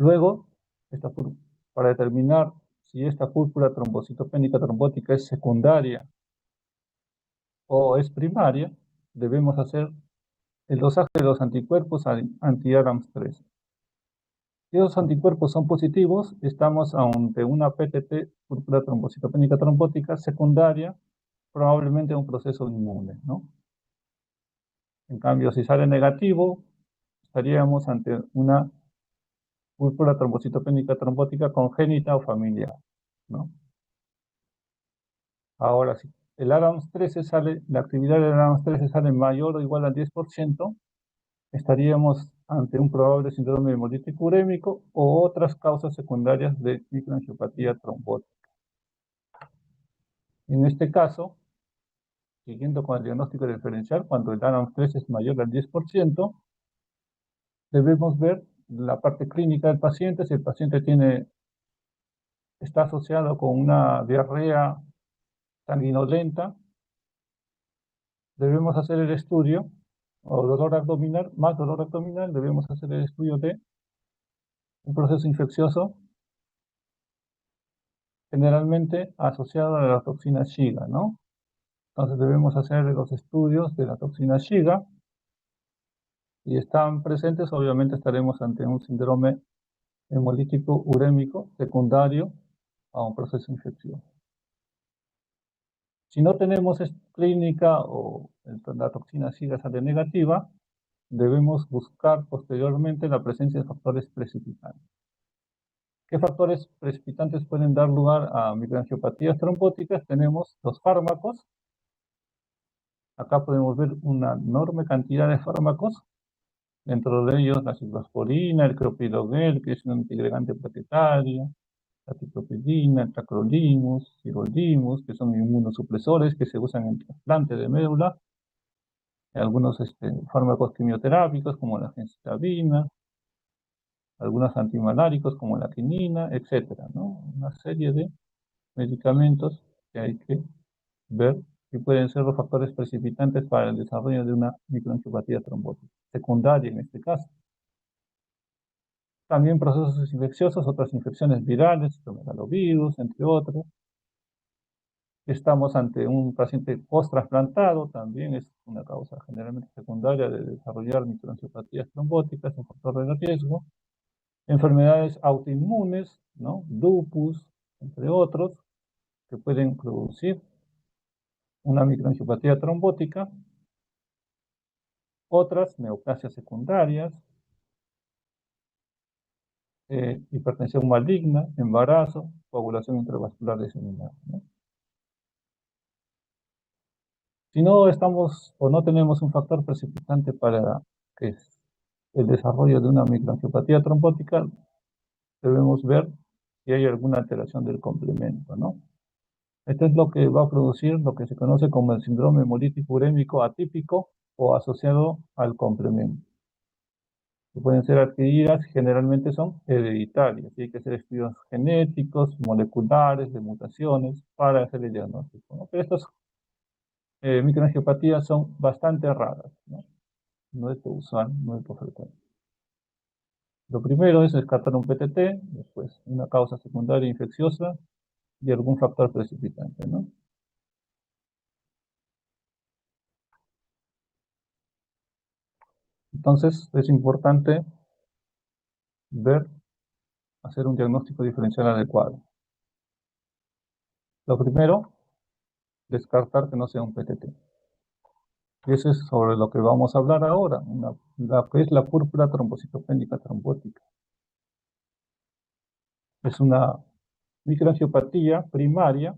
Luego, para determinar si esta púrpura trombocitopénica trombótica es secundaria o es primaria, debemos hacer el dosaje de los anticuerpos anti-ADAMS13. Si esos anticuerpos son positivos, estamos ante una PTT, púrpura trombocitopénica trombótica secundaria, probablemente un proceso inmune, ¿no? En cambio, si sale negativo, estaríamos ante una púrpura trombocitopénica trombótica congénita o familiar, ¿no? Ahora, si el ADAMS13 sale, la actividad del ADAMS13 sale mayor o igual al 10%, estaríamos ante un probable síndrome hemolítico urémico o otras causas secundarias de microangiopatía trombótica. En este caso, siguiendo con el diagnóstico diferencial, cuando el ADAMS13 es mayor al 10%, debemos ver la parte clínica del paciente. Si el paciente está asociado con una diarrea sanguinolenta, debemos hacer el estudio, o dolor abdominal, más dolor abdominal, debemos hacer el estudio de un proceso infeccioso generalmente asociado a la toxina Shiga, ¿no? Entonces debemos hacer los estudios de la toxina Shiga. Si están presentes, obviamente estaremos ante un síndrome hemolítico urémico secundario a un proceso infeccioso. Si no tenemos clínica o la toxina Shiga sale negativa, debemos buscar posteriormente la presencia de factores precipitantes. ¿Qué factores precipitantes pueden dar lugar a microangiopatías trombóticas? Tenemos los fármacos. Acá podemos ver una enorme cantidad de fármacos, dentro de ellos la ciclosporina, el clopidogrel, que es un antiagregante plaquetario, la ciclopidina, el tacrolimus, sirolimus, que son inmunosupresores que se usan en trasplante de médula, algunos fármacos quimioterápicos como la gemcitabina, algunos antimaláricos como la quinina, etcétera, ¿no? Una serie de medicamentos que hay que ver si pueden ser los factores precipitantes para el desarrollo de una microangiopatía trombótica, secundaria en este caso. También procesos infecciosos, otras infecciones virales, citomegalovirus, entre otros. Estamos ante un paciente post-trasplantado, también es una causa generalmente secundaria de desarrollar microangiopatías trombóticas, un factor de riesgo. Enfermedades autoinmunes, ¿no? Lupus, entre otros, que pueden producir una microangiopatía trombótica. Otras, neoplasias secundarias, hipertensión maligna, embarazo, coagulación intravascular diseminada, ¿no? Si no estamos o no tenemos un factor precipitante para que es el desarrollo de una microangiopatía trombótica, debemos ver si hay alguna alteración del complemento, ¿no? Esto es lo que va a producir lo que se conoce como el síndrome hemolítico urémico atípico o asociado al complemento, que pueden ser adquiridas, generalmente son hereditarias, y hay que hacer estudios genéticos, moleculares, de mutaciones, para hacer el diagnóstico, ¿no? Pero estas microangiopatías son bastante raras, ¿no? No es lo usual, no es lo frecuente. Lo primero es descartar un PTT, después una causa secundaria infecciosa y algún factor precipitante, ¿no? Entonces es importante hacer un diagnóstico diferencial adecuado. Lo primero, descartar que no sea un PTT. Y eso es sobre lo que vamos a hablar ahora, la que es la púrpura trombocitopénica trombótica. Es una microangiopatía primaria.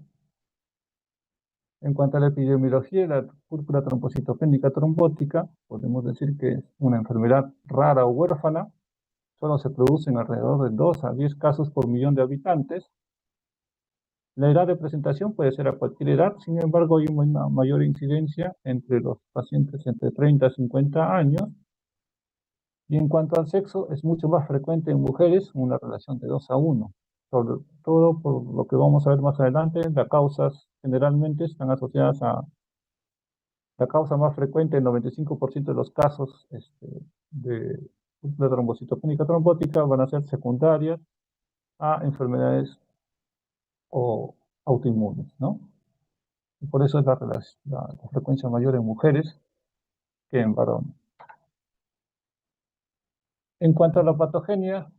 En cuanto a la epidemiología de la púrpura trombocitopénica trombótica, podemos decir que es una enfermedad rara o huérfana. Solo se producen alrededor de 2 a 10 casos por millón de habitantes. La edad de presentación puede ser a cualquier edad, sin embargo hay una mayor incidencia entre los pacientes entre 30 a 50 años. Y en cuanto al sexo, es mucho más frecuente en mujeres, una relación de 2 a 1. Sobre todo por lo que vamos a ver más adelante, las causas generalmente están asociadas a la causa más frecuente, el 95% de los casos de púrpura trombocitopénica trombótica van a ser secundarias a enfermedades o autoinmunes, ¿no? Y por eso es la frecuencia mayor en mujeres que en varones. En cuanto a la patogenia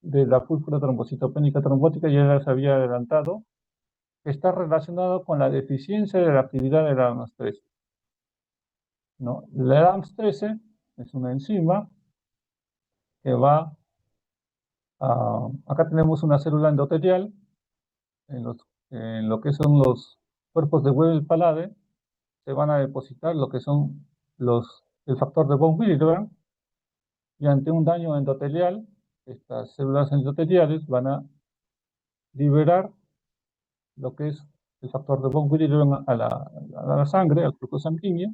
de la púrpura trombocitopénica trombótica, ya les había adelantado, está relacionado con la deficiencia de la actividad de la ADAMS13, ¿no? La ADAMS13 es una enzima que va a... Acá tenemos una célula endotelial en lo que son los cuerpos de Weber-Palade, se van a depositar lo que son el factor de von Willebrand, y ante un daño endotelial, estas células endoteliales van a liberar lo que es el factor de von Willebrand a la sangre, al flujo sanguíneo,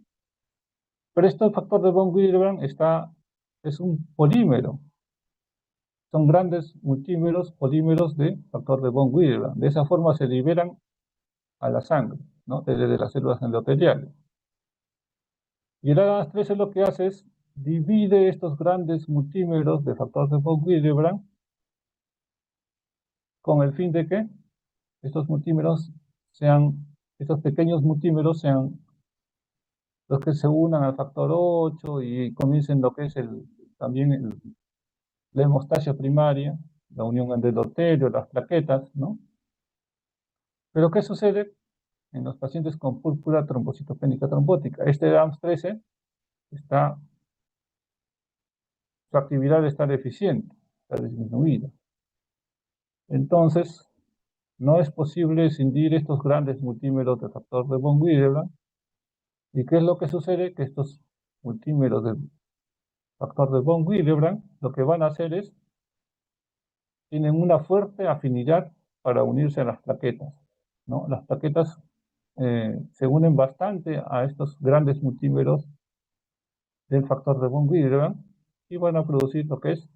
pero este factor de von Willebrand es un polímero, son grandes multímeros polímeros de factor de von Willebrand. De esa forma se liberan a la sangre, ¿no? Desde las células endoteliales. Y el ADAMS13 lo que hace es divide estos grandes multímeros de factor de von Willebrand con el fin de que estos multímeros estos pequeños multímeros sean los que se unan al factor 8 y comiencen lo que es también la hemostasia primaria, la unión del endotelio, las plaquetas, ¿no? Pero ¿qué sucede en los pacientes con púrpura trombocitopénica trombótica? Este ADAMS13 su actividad está deficiente, está disminuida. Entonces, no es posible escindir estos grandes multímeros de factor de von Willebrand. ¿Y qué es lo que sucede? Que estos multímeros de factor de von Willebrand lo que van a hacer es, tienen una fuerte afinidad para unirse a las plaquetas, ¿no? Las plaquetas se unen bastante a estos grandes multímeros del factor de von Willebrand y van a producir lo que es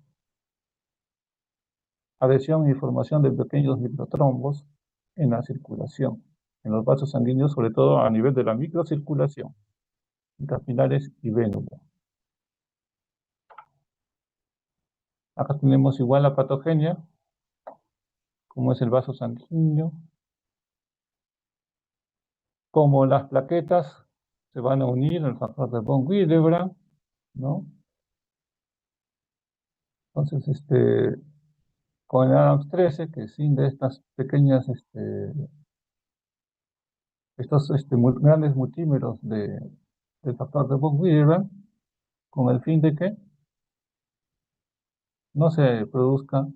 adhesión y formación de pequeños microtrombos en la circulación, en los vasos sanguíneos, sobre todo a nivel de la microcirculación, en capilares y vénulas. Acá tenemos igual la patogenia, como es el vaso sanguíneo, como las plaquetas se van a unir al factor de von Willebrand, ¿no? Entonces, con el ADAMS13, que sin de estas pequeñas, estos grandes multímeros del factor de von Willebrand, con el fin de que no se produzca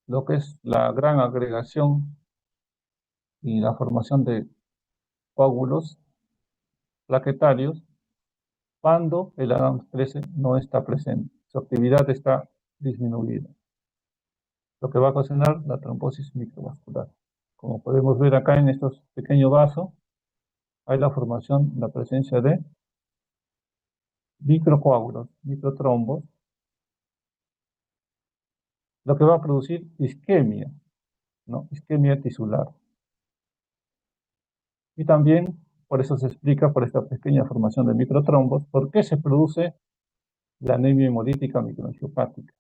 lo que es la gran agregación y la formación de coágulos plaquetarios cuando el ADAMS13 no está presente. Su actividad está disminuida, lo que va a ocasionar la trombosis microvascular. Como podemos ver acá en estos pequeños vasos, hay la formación, la presencia de microcoágulos, microtrombos, lo que va a producir isquemia, ¿no? Isquemia tisular. Y también, por eso se explica, por esta pequeña formación de microtrombos, por qué se produce la anemia hemolítica microangiopática.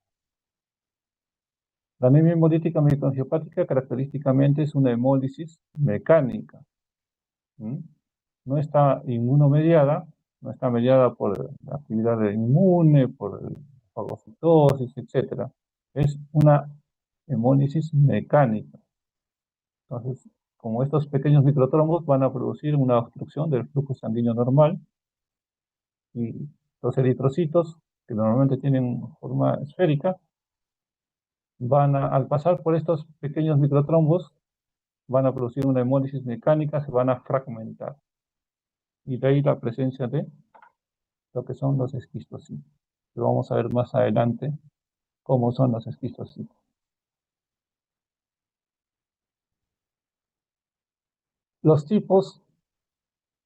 La anemia hemolítica microangiopática característicamente es una hemólisis mecánica. No está inmunomediada, no está mediada por la actividad inmune, por fagocitosis, etc. Es una hemólisis mecánica. Entonces, como estos pequeños microtrombos van a producir una obstrucción del flujo sanguíneo normal, y los eritrocitos, que normalmente tienen forma esférica, al pasar por estos pequeños microtrombos, van a producir una hemólisis mecánica, se van a fragmentar. Y de ahí la presencia de lo que son los esquistocitos. Que vamos a ver más adelante cómo son los esquistocitos. Los tipos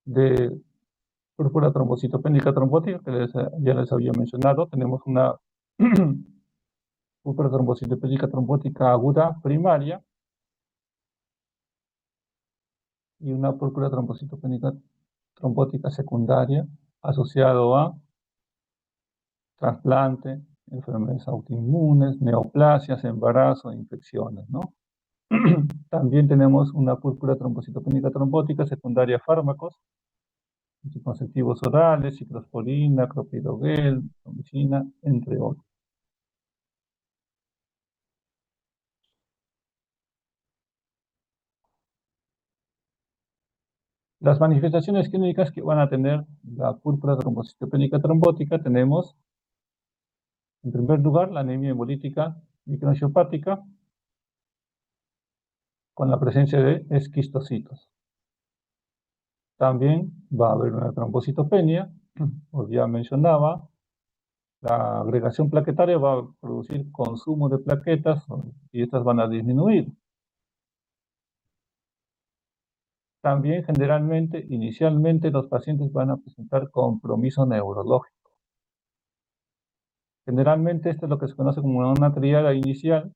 de púrpura trombocitopénica trombótica, que ya les había mencionado, tenemos una púrpura trombocitopénica trombótica aguda primaria y una púrpura trombocitopénica trombótica secundaria asociado a trasplante, enfermedades autoinmunes, neoplasias, embarazo, infecciones, ¿no? También tenemos una púrpura trombocitopénica trombótica secundaria a fármacos, anticonceptivos orales, ciclosporina, clopidogrel, trombicina, entre otros. Las manifestaciones clínicas que van a tener la púrpura trombocitopénica trombótica tenemos, en primer lugar, la anemia hemolítica microangiopática con la presencia de esquistocitos. También va a haber una trombocitopenia, os ya mencionaba, la agregación plaquetaria va a producir consumo de plaquetas y estas van a disminuir. También generalmente, inicialmente, los pacientes van a presentar compromiso neurológico. Generalmente esto es lo que se conoce como una triada inicial,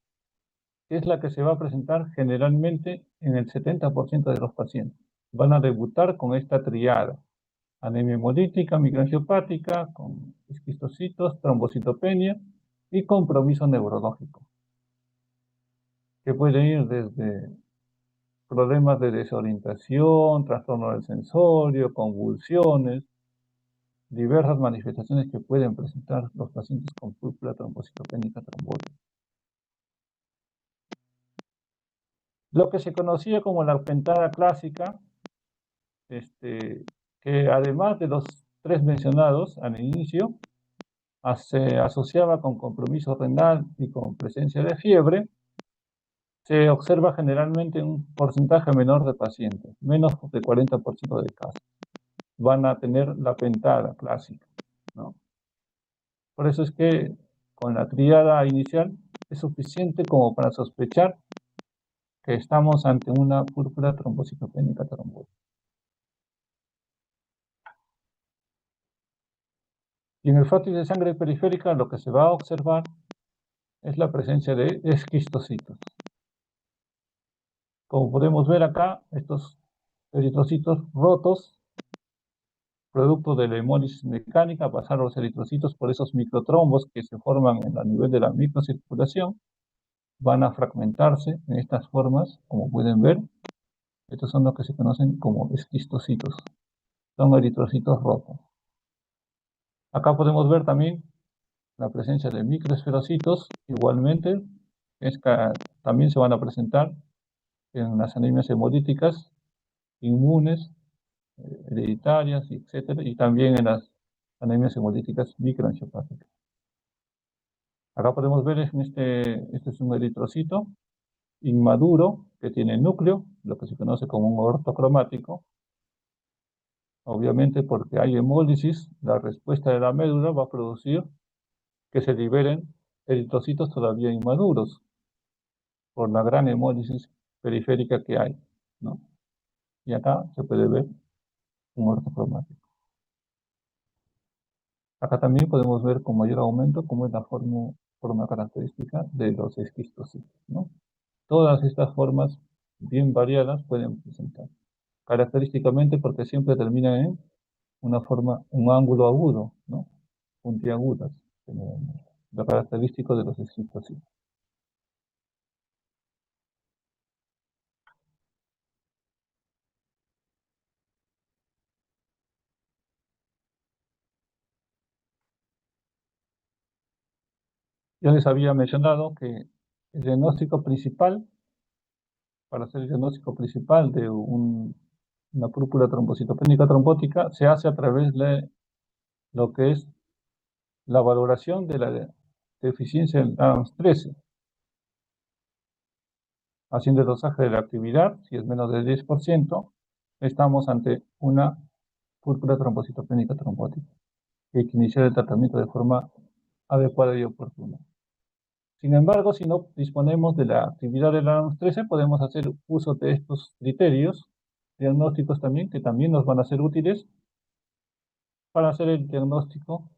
que es la que se va a presentar generalmente en el 70% de los pacientes. Van a debutar con esta triada: anemia hemolítica microangiopática, con esquistocitos, trombocitopenia y compromiso neurológico, que puede ir desde problemas de desorientación, trastorno del sensorio, convulsiones, diversas manifestaciones que pueden presentar los pacientes con púrpura trombocitopénica trombótica. Lo que se conocía como la pentada clásica, que además de los tres mencionados al inicio, se asociaba con compromiso renal y con presencia de fiebre, se observa generalmente un porcentaje menor de pacientes, menos del 40% de casos. Van a tener la pentada clásica, ¿no? Por eso es que con la triada inicial es suficiente como para sospechar que estamos ante una púrpura trombocitopénica trombótica. Y en el fósil de sangre periférica lo que se va a observar es la presencia de esquistocitos. Como podemos ver acá, estos eritrocitos rotos, producto de la hemólisis mecánica, pasaron los eritrocitos por esos microtrombos que se forman a nivel de la microcirculación, van a fragmentarse en estas formas, como pueden ver. Estos son los que se conocen como esquistocitos, son eritrocitos rotos. Acá podemos ver también la presencia de microesferocitos, igualmente, también se van a presentar en las anemias hemolíticas inmunes, hereditarias, etcétera, y también en las anemias hemolíticas microangiopáticas. Acá podemos ver, este es un eritrocito inmaduro que tiene núcleo, lo que se conoce como un ortocromático. Obviamente, porque hay hemólisis, la respuesta de la médula va a producir que se liberen eritrocitos todavía inmaduros por la gran hemólisis periférica que hay, ¿no? Y acá se puede ver un ortocromático. Acá también podemos ver con mayor aumento cómo es la forma característica de los esquistocitos, ¿no? Todas estas formas bien variadas pueden presentar, característicamente porque siempre terminan en una forma, un ángulo agudo, ¿no? Puntiagudas, lo característico de los esquistocitos. Yo les había mencionado que el diagnóstico principal, para hacer el diagnóstico principal de una púrpura trombocitopénica trombótica, se hace a través de lo que es la valoración de la deficiencia en Adams 13, haciendo el dosaje de la actividad. Si es menos del 10%, estamos ante una púrpura trombocitopénica trombótica, que hay que iniciar el tratamiento de forma adecuada y oportuna. Sin embargo, si no disponemos de la actividad del Adams 13, podemos hacer uso de estos criterios diagnósticos también, que también nos van a ser útiles para hacer el diagnóstico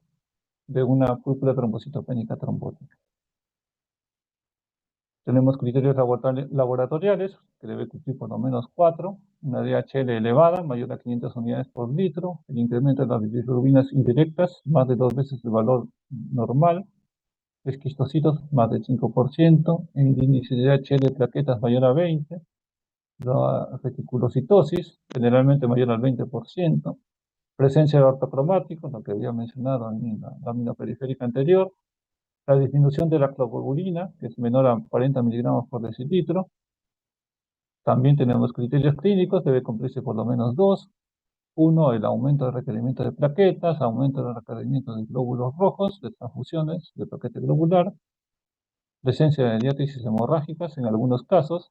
de una púrpura trombocitopénica trombótica. Tenemos criterios laboratoriales, que debe cumplir por lo menos 4, una DHL elevada, mayor a 500 unidades por litro, el incremento de las bilirrubinas indirectas, más de 2 veces el valor normal, esquistocitos más del 5%, el índice de DHL de plaquetas mayor a 20, la reticulocitosis, generalmente mayor al 20%, presencia de ortocromáticos, lo que había mencionado en la lámina periférica anterior, la disminución de la clogbulina, que es menor a 40 miligramos por decilitro. También tenemos criterios clínicos, debe cumplirse por lo menos 2. Uno, el aumento del requerimiento de plaquetas, aumento del requerimiento de glóbulos rojos, de transfusiones, de paquete globular, presencia de diátesis hemorrágicas en algunos casos,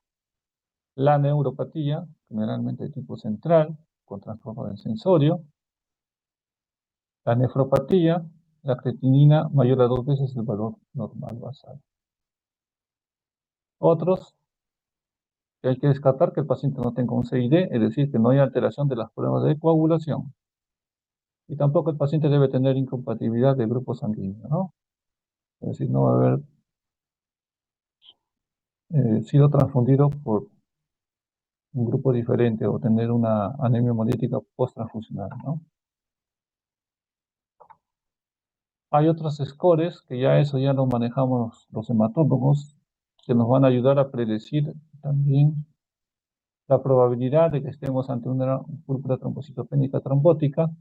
la neuropatía, generalmente de tipo central, con trastorno del sensorio, la nefropatía, la creatinina mayor a 2 veces el valor normal basal. Otros, que hay que descartar que el paciente no tenga un CID, es decir, que no hay alteración de las pruebas de coagulación. Y tampoco el paciente debe tener incompatibilidad de grupo sanguíneo, ¿no? Es decir, no haber sido transfundido por un grupo diferente o tener una anemia hemolítica post-transfusional, ¿no? Hay otros scores que ya eso ya lo manejamos los hematólogos, que nos van a ayudar a predecir también la probabilidad de que estemos ante una púrpura trombocitopénica trombótica,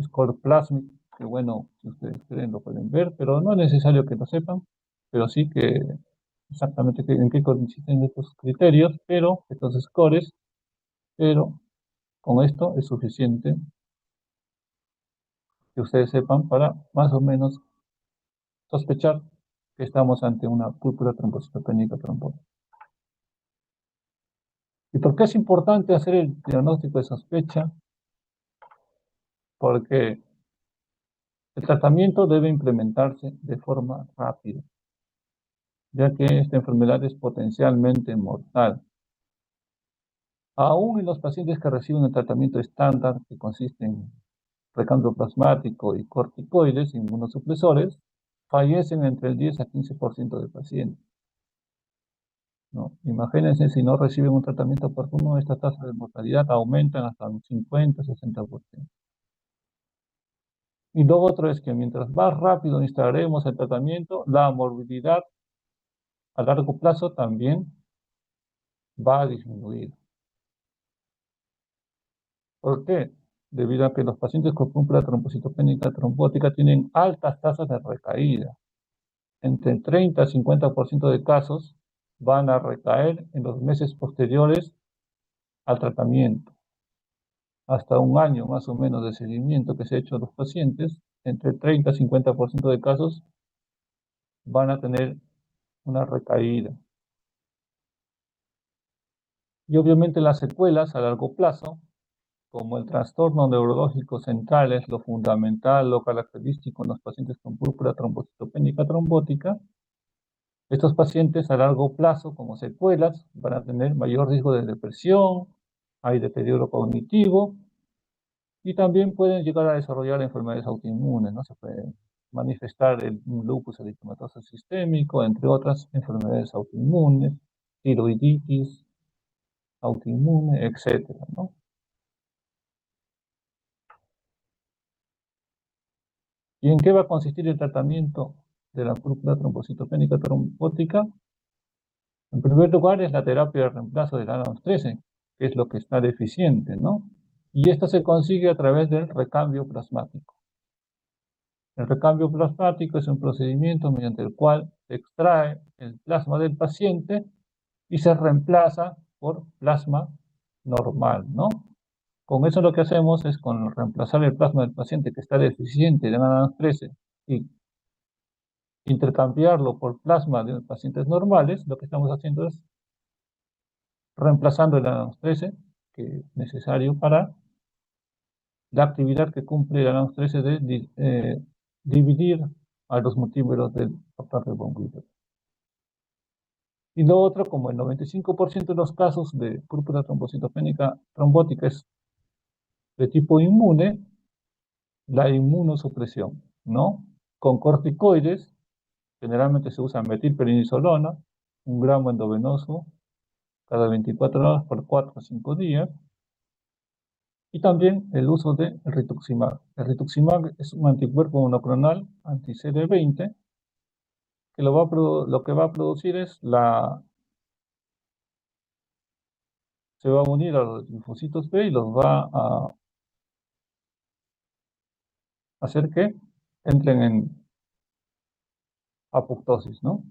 score plasmic, que bueno, si ustedes quieren lo pueden ver, pero no es necesario que lo sepan, pero sí que exactamente en qué consisten estos criterios, pero estos scores, pero con esto es suficiente que ustedes sepan para más o menos sospechar que estamos ante una púrpura trombocitopénica trombótica. ¿Y por qué es importante hacer el diagnóstico de sospecha? Porque el tratamiento debe implementarse de forma rápida, ya que esta enfermedad es potencialmente mortal. Aún en los pacientes que reciben el tratamiento estándar, que consiste en recambio plasmático y corticoides, inmunosupresores, fallecen entre el 10 a 15% de pacientes, ¿no? Imagínense si no reciben un tratamiento oportuno, esta tasa de mortalidad aumenta hasta un 50-60%. Y lo otro es que mientras más rápido instalaremos el tratamiento, la morbilidad a largo plazo también va a disminuir. ¿Por qué? Debido a que los pacientes con púrpura trombocitopénica trombótica tienen altas tasas de recaída. Entre 30 y 50% de casos van a recaer en los meses posteriores al tratamiento. Hasta un año más o menos de seguimiento que se ha hecho a los pacientes, entre 30 y 50% de casos van a tener una recaída. Y obviamente las secuelas a largo plazo, como el trastorno neurológico central es lo fundamental, lo característico en los pacientes con púrpura trombocitopénica trombótica, estos pacientes a largo plazo, como secuelas, van a tener mayor riesgo de depresión, hay deterioro cognitivo y también pueden llegar a desarrollar enfermedades autoinmunes, ¿no? Se puede manifestar un lupus eritematoso sistémico, entre otras enfermedades autoinmunes, tiroiditis autoinmune, etcétera, ¿no? ¿Y en qué va a consistir el tratamiento de la púrpura trombocitopénica trombótica? En primer lugar, es la terapia de reemplazo del ANAS 13, que es lo que está deficiente, ¿no? Y esto se consigue a través del recambio plasmático. El recambio plasmático es un procedimiento mediante el cual se extrae el plasma del paciente y se reemplaza por plasma normal, ¿no? Con eso lo que hacemos es con reemplazar el plasma del paciente que está deficiente de ANAS 13 y intercambiarlo por plasma de pacientes normales, lo que estamos haciendo es reemplazando el ANAS 13, que es necesario para la actividad que cumple el ANAS 13 de dividir a los multímeros del factor de von Willebrand. Y lo otro, como el 95% de los casos de púrpura trombocitopénica trombótica es de tipo inmune, la inmunosupresión, ¿no? Con corticoides, generalmente se usa metilprednisolona, 1 gramo endovenoso cada 24 horas por 4 a 5 días. Y también el uso de rituximab. El rituximab es un anticuerpo monoclonal anti-CD20 que lo que va a producir es se va a unir a los linfocitos B y los va a hacer que entren en apoptosis, ¿no?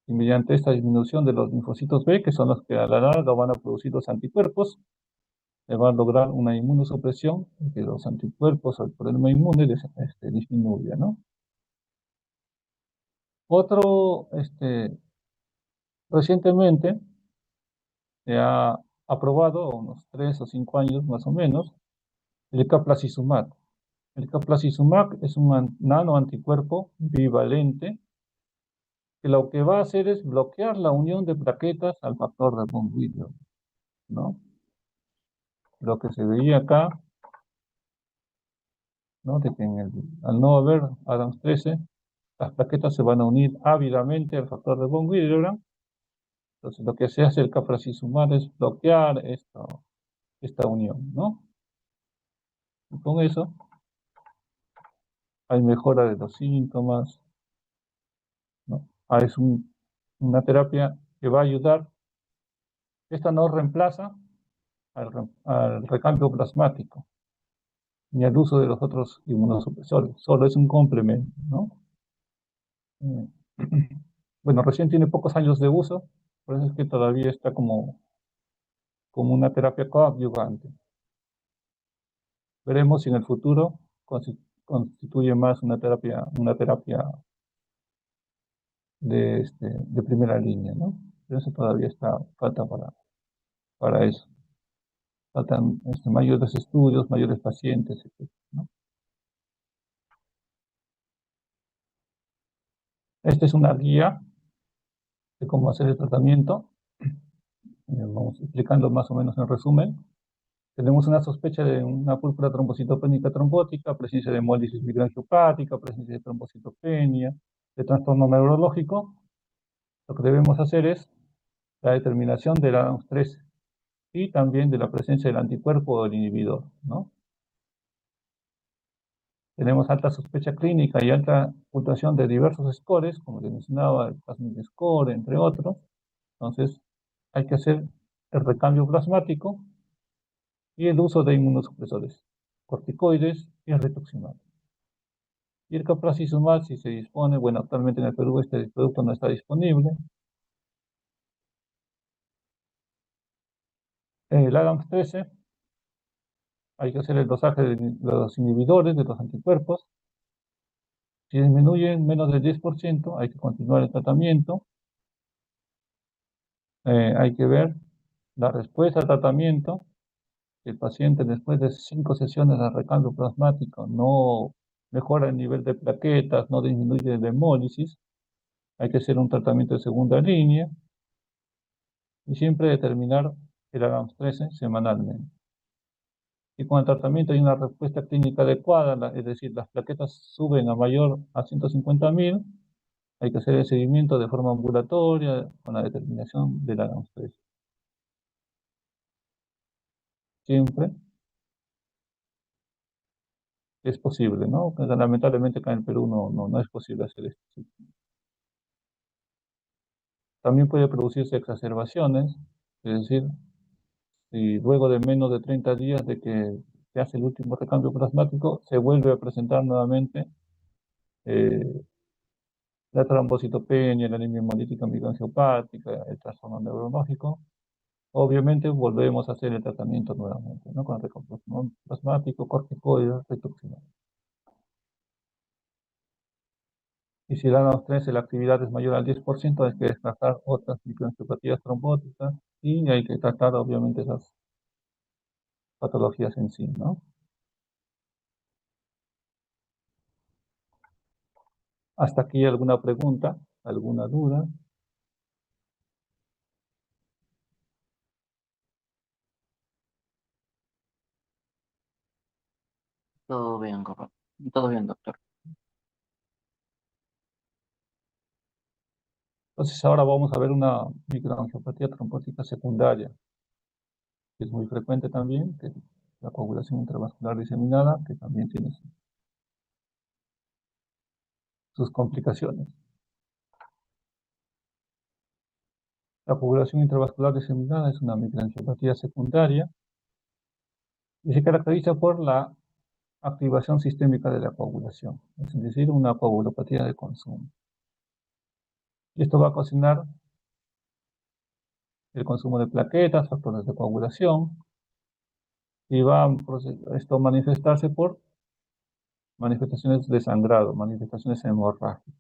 Y mediante esta disminución de los linfocitos B, que son los que a la larga van a producir los anticuerpos, se va a lograr una inmunosupresión y que los anticuerpos al problema inmune disminuya, ¿no? Otro, recientemente se ha aprobado, unos 3 o 5 años más o menos, el caplacizumab. El caplacizumab es un nanoanticuerpo bivalente que lo que va a hacer es bloquear la unión de plaquetas al factor de von Willebrand, ¿no? Lo que se veía acá, ¿no? De que al no haber Adams 13, las plaquetas se van a unir ávidamente al factor de von Willebrand. Entonces, lo que se hace el caplacizumab es bloquear esta unión, ¿no? Y con eso hay mejora de los síntomas, ¿no? Es una terapia que va a ayudar. Esta no reemplaza al recambio plasmático ni al uso de los otros inmunosupresores, solo es un complemento, ¿no? Eh, Bueno, recién tiene pocos años de uso, por eso es que todavía está como una terapia coadyuvante. Veremos si en el futuro constituye más una terapia de primera línea, ¿no? Pero eso todavía falta para eso. Faltan mayores estudios, mayores pacientes, etc., ¿no? Esta es una guía de cómo hacer el tratamiento. Vamos explicando más o menos en resumen. Tenemos una sospecha de una púrpura trombocitopénica trombótica, presencia de hemólisis microangiopática, presencia de trombocitopenia, de trastorno neurológico. Lo que debemos hacer es la determinación de la ADAMS-13 y también de la presencia del anticuerpo o del inhibidor, ¿no? Tenemos alta sospecha clínica y alta puntuación de diversos scores, como les mencionaba, el Plasmid Score, entre otros. Entonces, hay que hacer el recambio plasmático y el uso de inmunosupresores, corticoides y rituximab. Y el caplacizumab, si se dispone, bueno, actualmente en el Perú este producto no está disponible. El ADAMS-13, hay que hacer el dosaje de los inhibidores de los anticuerpos. Si disminuyen menos del 10%, hay que continuar el tratamiento. Hay que ver la respuesta al tratamiento. Si el paciente después de 5 sesiones de recambio plasmático no mejora el nivel de plaquetas, no disminuye la hemólisis, hay que hacer un tratamiento de segunda línea y siempre determinar el ADAMS-13 semanalmente. Y con el tratamiento hay una respuesta clínica adecuada, es decir, las plaquetas suben a 150.000, hay que hacer el seguimiento de forma ambulatoria con la determinación del ADAMS-13. Siempre es posible, ¿no? Pero lamentablemente acá en el Perú no es posible hacer esto. ¿Sí? También puede producirse exacerbaciones, es decir, si luego de menos de 30 días de que se hace el último recambio plasmático, se vuelve a presentar nuevamente eh, la trombocitopenia, la anemia hemolítica microangiopática, el trastorno neurológico. Obviamente volvemos a hacer el tratamiento nuevamente, ¿no? Con recambio plasmático, corticoides, rituximab. Y si damos 13 la actividad es mayor al 10%, hay que descartar otras microangiopatías trombóticas y hay que tratar obviamente esas patologías en sí, ¿no? Hasta aquí alguna pregunta, alguna duda. Todo bien, todo bien, doctor. Entonces ahora vamos a ver una microangiopatía trombótica secundaria, que es muy frecuente también, que es la coagulación intravascular diseminada, que también tiene sus complicaciones. La coagulación intravascular diseminada es una microangiopatía secundaria y se caracteriza por la activación sistémica de la coagulación, es decir, una coagulopatía de consumo. Y esto va a ocasionar el consumo de plaquetas, factores de coagulación, y va a esto manifestarse por manifestaciones de sangrado, manifestaciones hemorrágicas.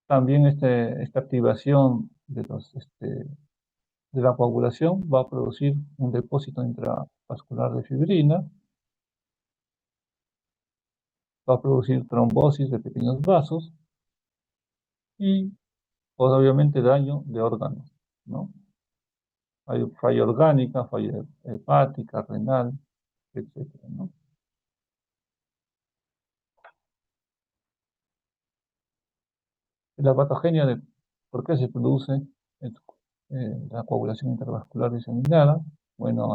También esta activación de la coagulación va a producir un depósito intravascular de fibrina, va a producir trombosis de pequeños vasos y, pues, obviamente, daño de órganos, ¿no? Hay falla orgánica, falla hepática, renal, etcétera, ¿no? La patogenia de por qué se produce la coagulación intravascular diseminada. Bueno,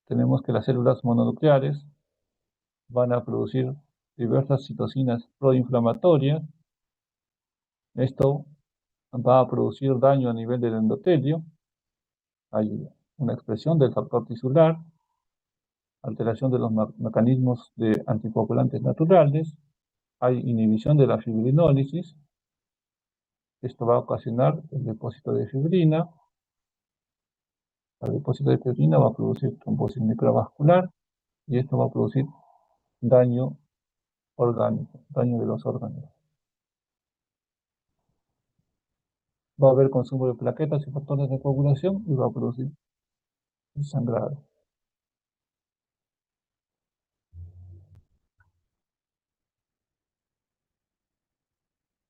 tenemos que las células mononucleares van a producir diversas citocinas proinflamatorias. Esto va a producir daño a nivel del endotelio. Hay una expresión del factor tisular, alteración de los mecanismos de anticoagulantes naturales, hay inhibición de la fibrinólisis. Esto va a ocasionar el depósito de fibrina. El depósito de fibrina va a producir trombosis microvascular y esto va a producir daño orgánico, daño de los órganos. Va a haber consumo de plaquetas y factores de coagulación y va a producir sangrado.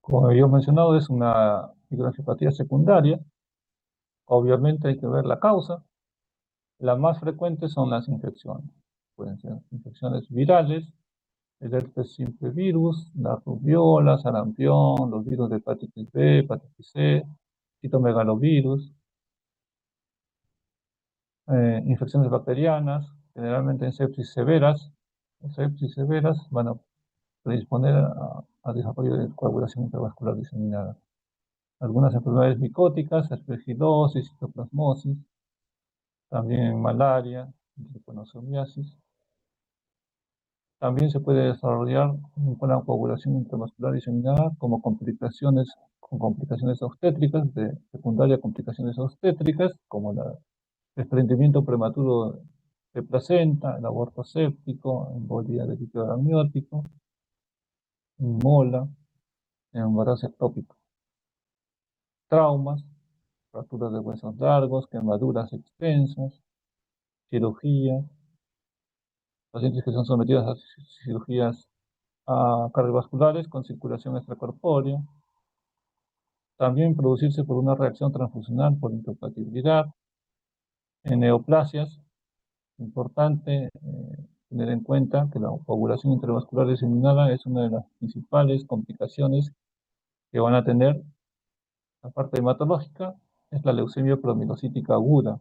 Como habíamos mencionado, es una microangiopatía secundaria. Obviamente hay que ver la causa. Las más frecuentes son las infecciones. Pueden ser infecciones virales, el herpes simple virus, la rubiola, sarampión, los virus de hepatitis B, hepatitis C, citomegalovirus, infecciones bacterianas, generalmente en sepsis severas. Las sepsis severas van a predisponer a desarrollo de coagulación intravascular diseminada. Algunas enfermedades micóticas, aspergilosis, citoplasmosis, también malaria, triconosomiasis. También se puede desarrollar una coagulación intravascular diseminada como complicaciones, con complicaciones obstétricas, de secundaria complicaciones obstétricas, como el desprendimiento prematuro de placenta, el aborto séptico, embolia de líquido amniótico, mola, embarazo ectópico. Traumas, fracturas de huesos largos, quemaduras extensas, cirugías, pacientes que son sometidos a cirugías cardiovasculares con circulación extracorpórea, también producirse por una reacción transfusional por incompatibilidad, en neoplasias. Importante tener en cuenta que la coagulación intravascular diseminada es una de las principales complicaciones que van a tener, la parte hematológica, es la leucemia promilocítica aguda,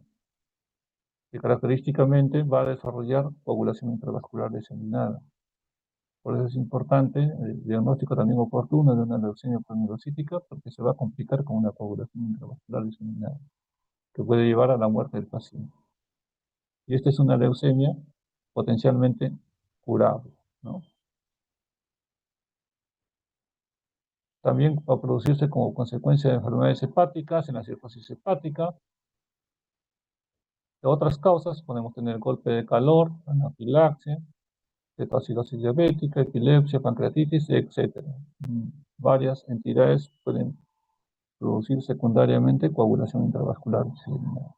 que característicamente va a desarrollar coagulación intravascular diseminada. Por eso es importante el diagnóstico también oportuno de una leucemia promilocítica, porque se va a complicar con una coagulación intravascular diseminada, que puede llevar a la muerte del paciente. Y esta es una leucemia potencialmente curable, ¿no? También va a producirse como consecuencia de enfermedades hepáticas, en la cirrosis hepática. De otras causas podemos tener golpe de calor, anafilaxia, cetoacidosis diabética, epilepsia, pancreatitis, etc. Varias entidades pueden producir secundariamente coagulación intravascular diseminada.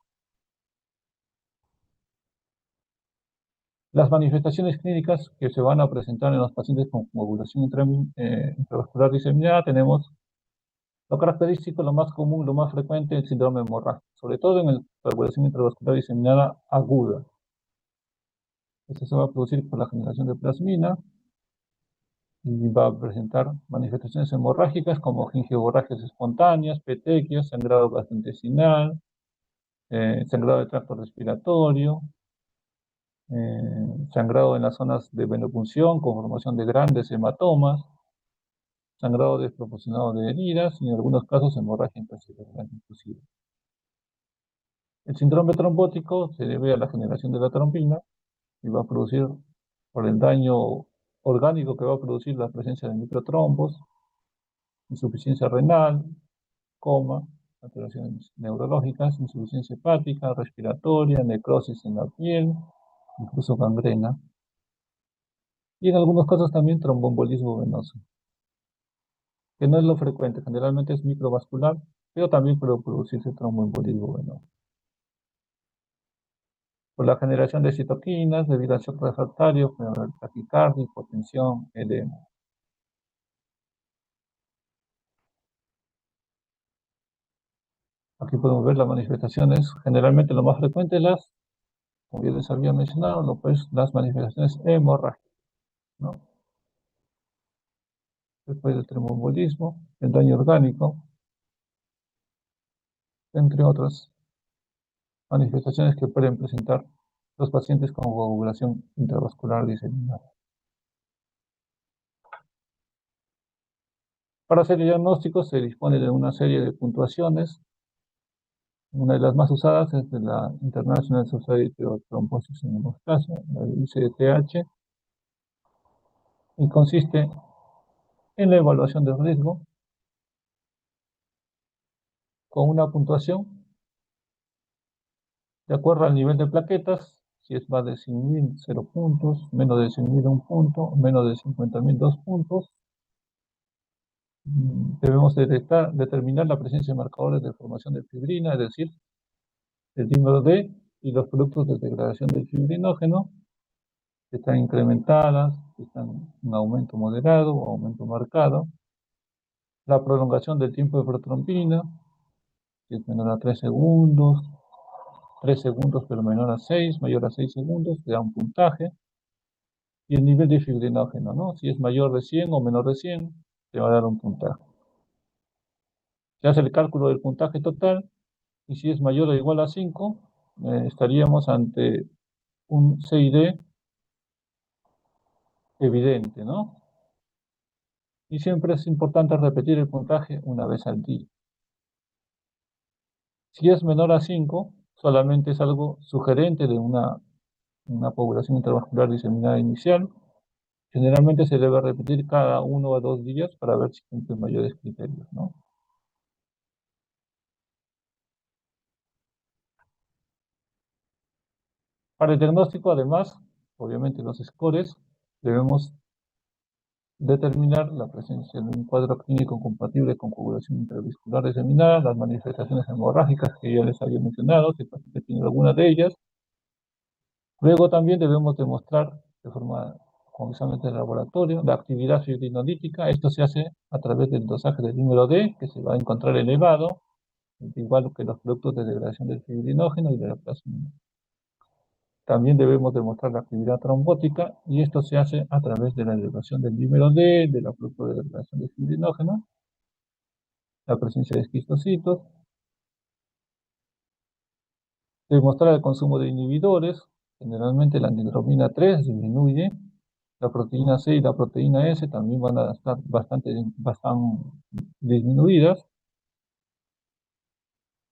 Las manifestaciones clínicas que se van a presentar en los pacientes con coagulación intravascular diseminada, tenemos lo característico, lo más común, lo más frecuente, el síndrome hemorrágico, sobre todo en la coagulación intravascular diseminada aguda. Esto se va a producir por la generación de plasmina, y va a presentar manifestaciones hemorrágicas como gingivorragias espontáneas, petequias, sangrado gastrointestinal, sangrado del tracto respiratorio, sangrado en las zonas de venopunción con formación de grandes hematomas, sangrado desproporcionado de heridas y en algunos casos hemorragia intracerebral inclusive. El síndrome trombótico se debe a la generación de la trombina y va a producir, por el daño orgánico que va a producir la presencia de microtrombos, insuficiencia renal, coma, alteraciones neurológicas, insuficiencia hepática, respiratoria, necrosis en la piel, incluso gangrena, y en algunos casos también tromboembolismo venoso, que no es lo frecuente, generalmente es microvascular, pero también puede producirse tromboembolismo venoso. Por la generación de citoquinas, debido al shock refractario, puede haber taquicardia, hipotensión, edema. Aquí podemos ver las manifestaciones, generalmente lo más frecuente como ya les había mencionado, pues las manifestaciones hemorrágicas, ¿no? Después del tromboembolismo, el daño orgánico, entre otras manifestaciones que pueden presentar los pacientes con coagulación intravascular diseminada. Para hacer el diagnóstico se dispone de una serie de puntuaciones. Una de las más usadas es de la International Society of Thrombosis and Hemostasia, la ICTH, y consiste en la evaluación del riesgo con una puntuación de acuerdo al nivel de plaquetas, si es más de 100.000, 0 puntos, menos de 100.000, 1 punto, menos de 50.000, 2 puntos. Debemos determinar la presencia de marcadores de formación de fibrina, es decir, el dímero D y los productos de degradación del fibrinógeno, que están incrementadas, que están en aumento moderado o aumento marcado. La prolongación del tiempo de protrombina, que es menor a 3 segundos, 3 segundos pero menor a 6, mayor a 6 segundos, te da un puntaje. Y el nivel de fibrinógeno, ¿no? Si es mayor de 100 o menor de 100, te va a dar un puntaje. Se hace el cálculo del puntaje total y si es mayor o igual a 5, estaríamos ante un CID evidente, ¿no? Y siempre es importante repetir el puntaje una vez al día. Si es menor a 5, solamente es algo sugerente de una población intravascular diseminada inicial. Generalmente se debe repetir cada 1 o 2 días para ver si cumple mayores criterios, ¿no? Para el diagnóstico, además, obviamente los scores, debemos determinar la presencia de un cuadro clínico compatible con coagulación intravascular diseminada, las manifestaciones hemorrágicas que ya les había mencionado, si el paciente tiene alguna de ellas. Luego también debemos demostrar de forma con exámenes de laboratorio la actividad fibrinolítica. Esto se hace a través del dosaje del número D, que se va a encontrar elevado, igual que los productos de degradación del fibrinógeno y de la plasmina. También debemos demostrar la actividad trombótica y esto se hace a través de la elevación del dímero D, de la producto de degradación de fibrinógeno, la presencia de esquistocitos, demostrar el consumo de inhibidores, generalmente la angiotensina 3 disminuye, la proteína C y la proteína S también van a estar bastante disminuidas,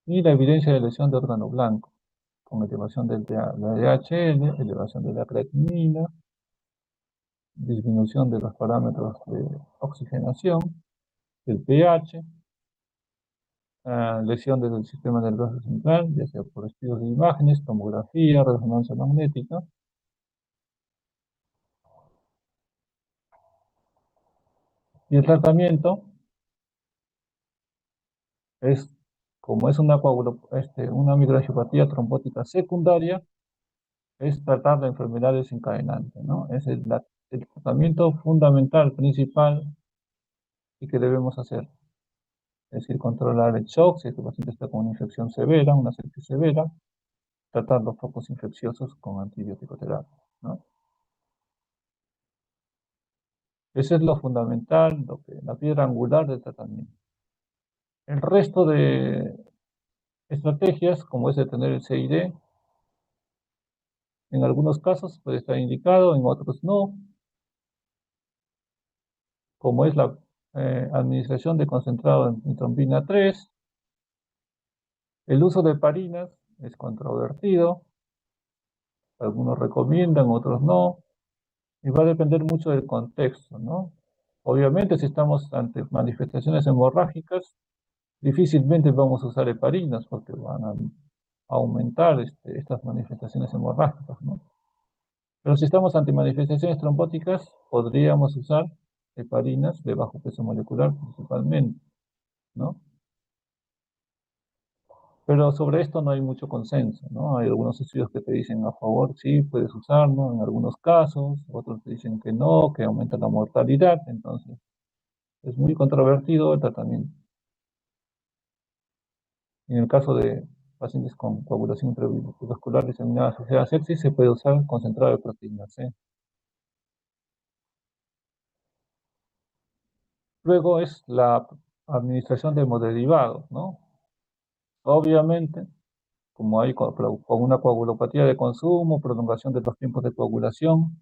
y la evidencia de lesión de órgano blanco, con elevación del la DHL, elevación de la creatinina, disminución de los parámetros de oxigenación, el pH, lesión del sistema nervioso central, ya sea por estudios de imágenes, tomografía, resonancia magnética. Y el tratamiento es, como es una microangiopatía trombótica secundaria, es tratar la enfermedad desencadenante, ¿no? Es el tratamiento fundamental, principal, y que debemos hacer. Es decir, controlar el shock, si el paciente está con una infección severa, una sepsis severa, tratar los focos infecciosos con antibiótico terapia, ¿no? Ese es lo fundamental, la piedra angular del tratamiento. El resto de estrategias, como es de tener el CID, en algunos casos puede estar indicado, en otros no, como es la administración de concentrado en nitrombina 3. El uso de heparinas es controvertido, algunos recomiendan, otros no, y va a depender mucho del contexto, ¿no? Obviamente, si estamos ante manifestaciones hemorrágicas, difícilmente vamos a usar heparinas porque van a aumentar estas manifestaciones hemorrágicas, ¿no? Pero si estamos ante manifestaciones trombóticas, podríamos usar heparinas de bajo peso molecular principalmente, ¿no? Pero sobre esto no hay mucho consenso, ¿no? Hay algunos estudios que te dicen a favor, sí, puedes usarlo en algunos casos, otros te dicen que no, que aumenta la mortalidad, entonces es muy controvertido el tratamiento. En el caso de pacientes con coagulación intravascular diseminada asociada a sepsis, se puede usar concentrado de proteína C. Luego es la administración de hemoderivados, ¿no? Obviamente, como hay con una coagulopatía de consumo, prolongación de los tiempos de coagulación,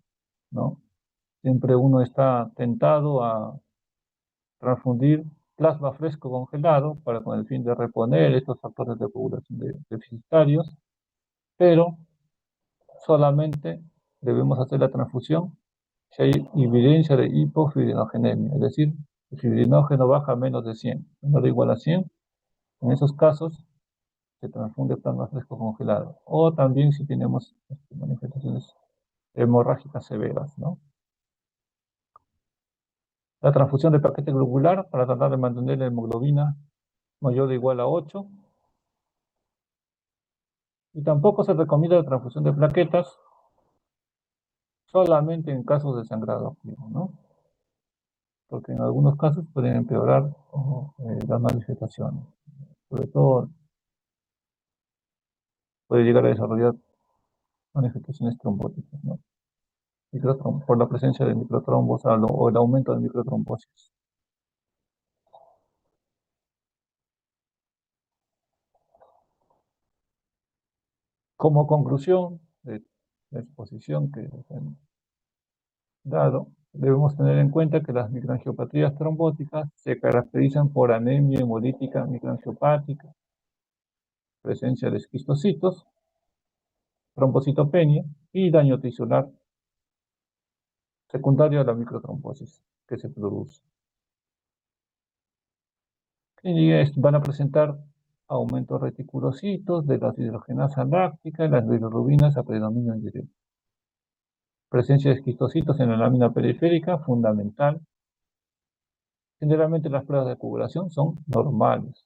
¿no? Siempre uno está tentado a transfundir plasma fresco congelado para con el fin de reponer estos factores de coagulación deficitarios, pero solamente debemos hacer la transfusión si hay evidencia de hipofibrinogenia, es decir, el fibrinógeno baja a menos de 100, menor o igual a 100, en esos casos se transfunde plasma fresco congelado. O también si tenemos manifestaciones hemorrágicas severas, ¿no? La transfusión de paquete globular para tratar de mantener la hemoglobina mayor o igual a 8. Y tampoco se recomienda la transfusión de plaquetas solamente en casos de sangrado activo, ¿no? Porque en algunos casos pueden empeorar las manifestaciones. Sobre todo puede llegar a desarrollar manifestaciones trombóticas, ¿no? Por la presencia de microtrombos o el aumento de microtrombosis. Como conclusión de la exposición que les he dado, debemos tener en cuenta que las microangiopatías trombóticas se caracterizan por anemia hemolítica microangiopática, presencia de esquistocitos, trombocitopenia y daño tisular secundario a la microtrombosis que se produce. Y van a presentar aumentos reticulocitos de la hidrogenasa láctica y las bilirrubinas a predominio indirecto. Presencia de esquistocitos en la lámina periférica, fundamental. Generalmente las pruebas de coagulación son normales.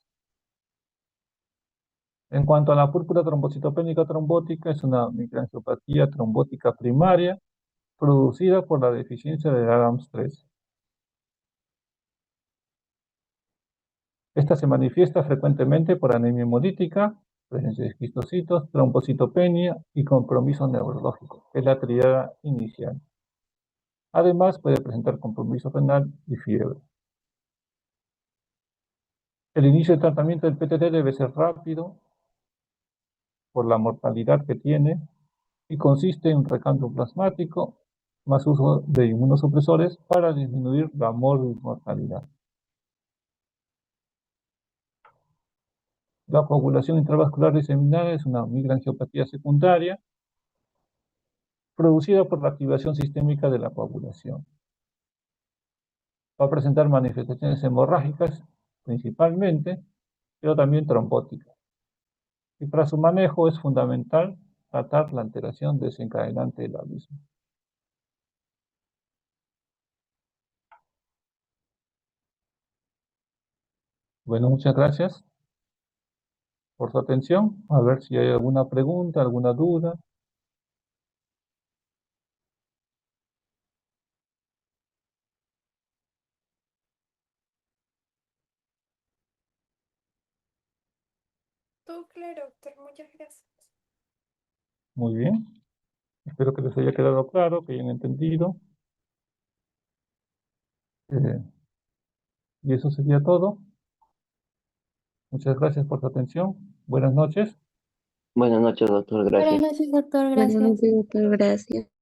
En cuanto a la púrpura trombocitopénica trombótica, es una microangiopatía trombótica primaria producida por la deficiencia de ADAMS3. Esta se manifiesta frecuentemente por anemia hemolítica, presencia de esquistocitos, trombocitopenia y compromiso neurológico, que es la triada inicial. Además, puede presentar compromiso renal y fiebre. El inicio del tratamiento del PTT debe ser rápido por la mortalidad que tiene y consiste en recambio plasmático más uso de inmunosupresores para disminuir la mortalidad. La coagulación intravascular diseminada es una microangiopatía secundaria producida por la activación sistémica de la coagulación. Va a presentar manifestaciones hemorrágicas principalmente, pero también trombóticas. Y para su manejo es fundamental tratar la alteración desencadenante de la misma. Bueno, muchas gracias por su atención. A ver si hay alguna pregunta, alguna duda. Todo claro, doctor. Muchas gracias. Muy bien. Espero que les haya quedado claro, que hayan entendido. Y eso sería todo. Muchas gracias por tu atención. Buenas noches. Buenas noches, doctor. Buenas Gracias. noches, doctor. Buenas Gracias. noches, doctor. Gracias.